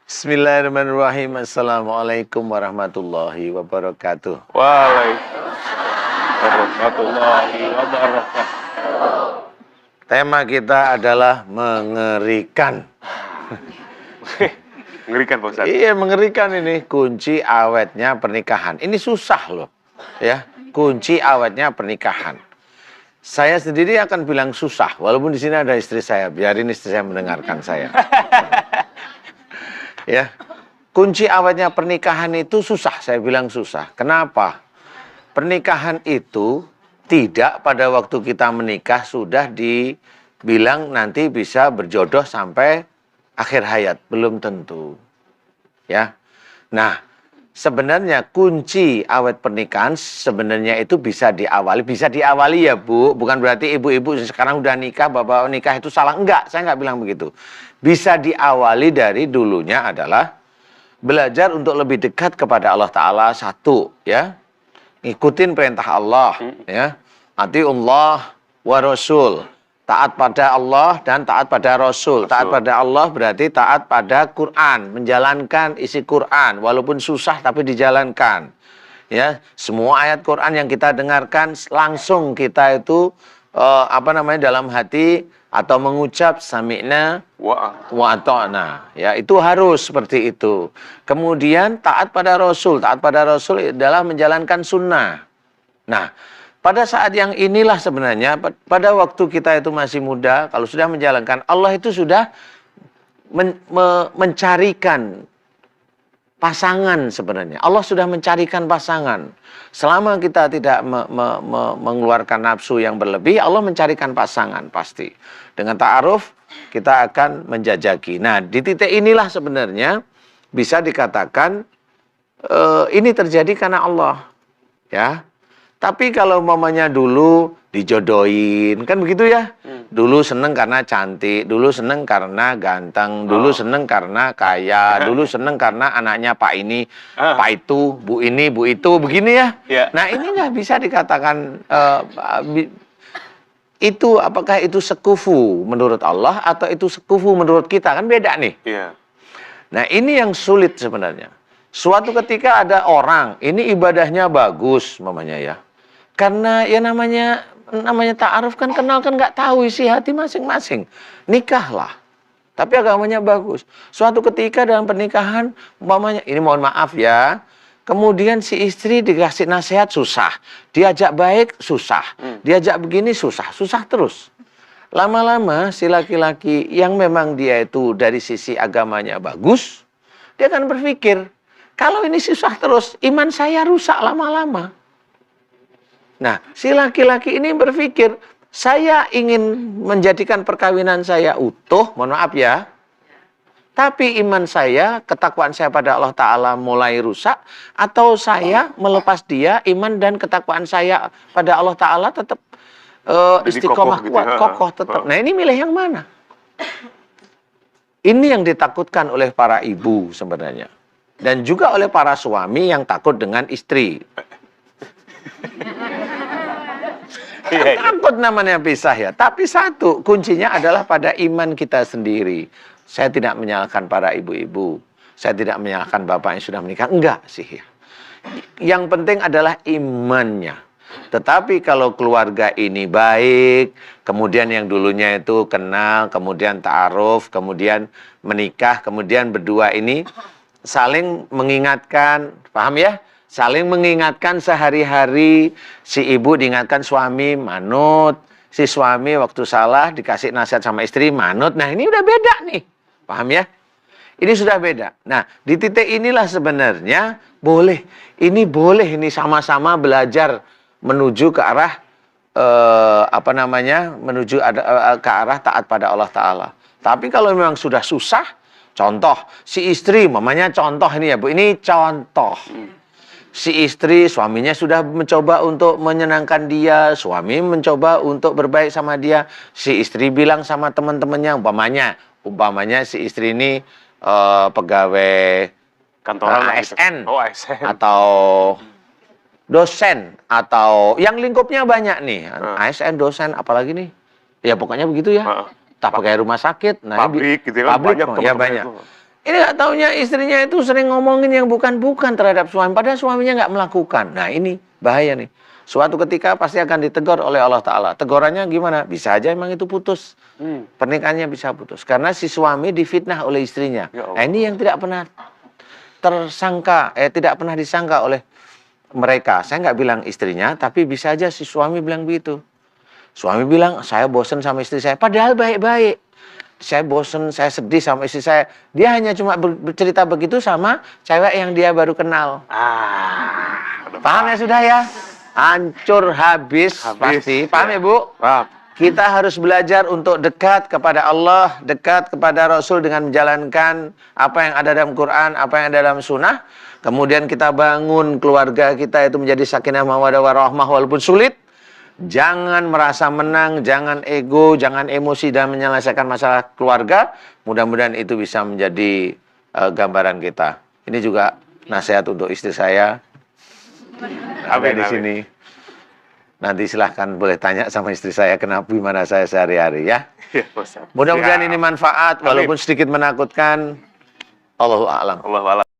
Bismillahirrahmanirrahim. Assalamualaikum warahmatullahi wabarakatuh. Waalaikumsalam warahmatullahi wabarakatuh. Tema kita adalah mengerikan. Mengerikan Pak Ustadz. Iya, mengerikan ini. Kunci awetnya pernikahan. Ini susah loh. Ya, kunci awetnya pernikahan. Saya sendiri akan bilang susah, walaupun di sini ada istri saya. Biarin istri saya mendengarkan saya. Ya, kunci awetnya pernikahan itu susah, saya bilang susah. Kenapa? Pernikahan itu tidak pada waktu kita menikah sudah dibilang nanti bisa berjodoh sampai akhir hayat, belum tentu. Ya. Nah, sebenarnya kunci awet pernikahan sebenarnya itu bisa diawali ya Bu, bukan berarti ibu-ibu sekarang udah nikah, bapak nikah itu salah, enggak, saya enggak bilang begitu. Bisa diawali dari dulunya adalah belajar untuk lebih dekat kepada Allah Ta'ala, satu, ya, ngikutin perintah Allah, ya, atiullah wa rasul, taat pada Allah dan taat pada Rasul. Taat pada Allah berarti taat pada Quran, menjalankan isi Quran, walaupun susah tapi dijalankan. Ya, semua ayat Quran yang kita dengarkan langsung kita itu dalam hati atau mengucap sami'na wa ata'na. Ya, itu harus seperti itu. Kemudian taat pada Rasul. Taat pada Rasul adalah menjalankan sunnah. Nah, pada saat yang inilah sebenarnya, pada waktu kita itu masih muda, kalau sudah menjalankan, Allah itu sudah mencarikan pasangan sebenarnya. Allah sudah mencarikan pasangan. Selama kita tidak mengeluarkan nafsu yang berlebih, Allah mencarikan pasangan pasti. Dengan ta'aruf, kita akan menjajaki. Nah, di titik inilah sebenarnya bisa dikatakan ini terjadi karena Allah. Ya. Tapi kalau mamanya dulu dijodohin, kan begitu ya? Dulu seneng karena cantik, dulu seneng karena ganteng, dulu seneng karena kaya, dulu seneng karena anaknya Pak ini, Pak itu, Bu ini, Bu itu, begini ya? Nah, ini nggak bisa dikatakan itu, apakah itu sekufu menurut Allah atau itu sekufu menurut kita, kan beda nih. Nah, ini yang sulit sebenarnya. Suatu ketika ada orang, ini ibadahnya bagus, mamanya ya. Karena ya namanya ta'aruf kan, kenal kan, nggak tahu isi hati masing-masing. Nikahlah. Tapi agamanya bagus. Suatu ketika dalam pernikahan, umpamanya, ini mohon maaf ya, kemudian si istri dikasih nasihat susah. Diajak baik susah. Diajak begini susah. Susah terus. Lama-lama si laki-laki yang memang dia itu dari sisi agamanya bagus, dia akan berpikir, kalau ini susah terus, iman saya rusak lama-lama. Nah, si laki-laki ini berpikir, saya ingin menjadikan perkawinan saya utuh, mohon maaf ya, tapi iman saya, ketakwaan saya pada Allah Ta'ala mulai rusak, atau saya melepas dia, iman dan ketakwaan saya pada Allah Ta'ala tetap istiqomah kuat, kokoh tetap. Nah, ini milih yang mana? Ini yang ditakutkan oleh para ibu sebenarnya. Dan juga oleh para suami yang takut dengan istri. Takut namanya pisah ya. Tapi satu, kuncinya adalah pada iman kita sendiri. Saya tidak menyalahkan para ibu-ibu. Saya tidak menyalahkan bapak yang sudah menikah. Enggak sih ya. Yang penting adalah imannya. Tetapi kalau keluarga ini baik, kemudian yang dulunya itu kenal, kemudian ta'aruf, kemudian menikah, kemudian berdua ini saling mengingatkan, paham ya? Saling mengingatkan sehari-hari, si ibu diingatkan suami, manut. Si suami waktu salah dikasih nasihat sama istri, manut. Nah, ini udah beda nih. Paham ya? Ini sudah beda. Nah, di titik inilah sebenarnya boleh. Ini sama-sama belajar menuju ke arah, menuju ke arah taat pada Allah Ta'ala. Tapi kalau memang sudah susah, contoh, si istri, mamanya contoh ini ya Bu, ini contoh. Si istri, suaminya sudah mencoba untuk menyenangkan dia, suami mencoba untuk berbaik sama dia. Si istri bilang sama teman-temannya, umpamanya si istri ini pegawai kantoran ASN, atau dosen, atau yang lingkupnya banyak nih. ASN, dosen, apalagi nih? Ya pokoknya begitu ya. tak pakai rumah sakit. Nah, pabrik gitu kan, pabrik, banyak ya teman-teman banyak. itu. Ini nggak taunya istrinya itu sering ngomongin yang bukan-bukan terhadap suami, padahal suaminya nggak melakukan. Nah, ini bahaya nih. Suatu ketika pasti akan ditegur oleh Allah Ta'ala. Tegurannya gimana? Bisa aja emang itu putus. Pernikahannya bisa putus. Karena si suami difitnah oleh istrinya. Ya Allah. Nah, ini yang tidak pernah tidak pernah disangka oleh mereka. Saya nggak bilang istrinya, tapi bisa aja si suami bilang begitu. Suami bilang, saya bosen sama istri saya. Padahal baik-baik. Saya bosen, saya sedih sama istri saya. Dia hanya cuma bercerita begitu sama cewek yang dia baru kenal. Paham ya sudah ya? Hancur habis. Pasti. Paham ya Bu? Paham. Kita harus belajar untuk dekat kepada Allah, dekat kepada Rasul dengan menjalankan apa yang ada dalam Quran, apa yang ada dalam Sunnah. Kemudian kita bangun keluarga kita itu menjadi sakinah mawaddah warahmah walaupun sulit. Jangan merasa menang, jangan ego, jangan emosi dalam menyelesaikan masalah keluarga. Mudah-mudahan itu bisa menjadi gambaran kita. Ini juga nasihat untuk istri saya. Ada di sini. Nanti silahkan boleh tanya sama istri saya kenapa gimana saya sehari-hari ya. Ya, Ustaz. Mudah-mudahan Siap. ini manfaat walaupun sedikit menakutkan. Allahu a'lam. Allahu a'lam.